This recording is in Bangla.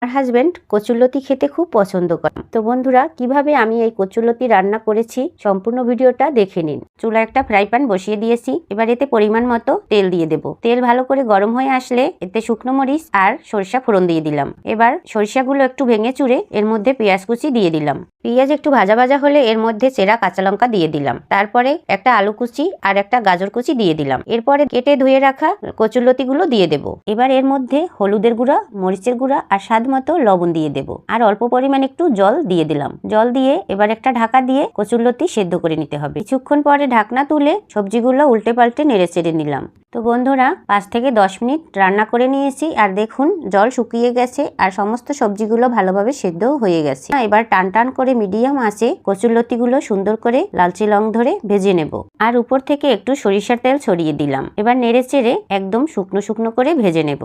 আমার হাজবেন্ড কচুরলতি খেতে খুব পছন্দ করে। তো বন্ধুরা, কিভাবে আমি এই কচুরলতি রান্না করেছি সম্পূর্ণ ভিডিওটা দেখে নিন। চুলায় একটা ফ্রাই প্যান বসিয়ে দিয়েছি। এবার এতে পরিমাণ মতো তেল দিয়ে দেব। তেল ভালো করে গরম হয়ে আসলে এতে শুকনো মরিচ আর সরিষা ফোড়ন দিয়ে দিলাম। এবার সরিষাগুলো একটু ভেঙে চুড়ে এর মধ্যে পেঁয়াজ কুচি দিয়ে দিলাম। পেঁয়াজ একটু ভাজা ভাজা হলে এর মধ্যে চেরা কাঁচা লঙ্কা দিয়ে দিলাম। তারপরে একটা আলু কুচি আর একটা গাজর কুচি দিয়ে দিলাম। এরপরে কেটে ধুয়ে রাখা কচুরলতিগুলো দিয়ে দেব। এবার এর মধ্যে হলুদের গুঁড়া, মরিচের গুঁড়া আর স্বাদ মতো লবণ দিয়ে দেব। আর অল্প পরিমাণ একটু জল দিয়ে দিলাম। জল দিয়ে এবার একটা ঢাকা দিয়ে কচুরলতি সেদ্ধ করে নিতে হবে। কিছুক্ষণ পরে ঢাকনা তুলে সবজিগুলো উল্টে পাল্টে নেড়ে চেড়ে নিলাম। তো বন্ধুরা, 5 থেকে 10 মিনিট রান্না করে নিয়েছি। আর দেখুন জল শুকিয়ে গেছে আর সমস্ত সবজিগুলো ভালোভাবে সেদ্ধও হয়ে গেছে। এবার টান টান করে মিডিয়াম আঁচে কচুরলতিগুলো সুন্দর করে লালচে রং ধরে ভেজে নেব। আর উপর থেকে একটু সরিষার তেল ছড়িয়ে দিলাম। এবার নেড়ে চেড়ে একদম শুকনো শুকনো করে ভেজে নেব।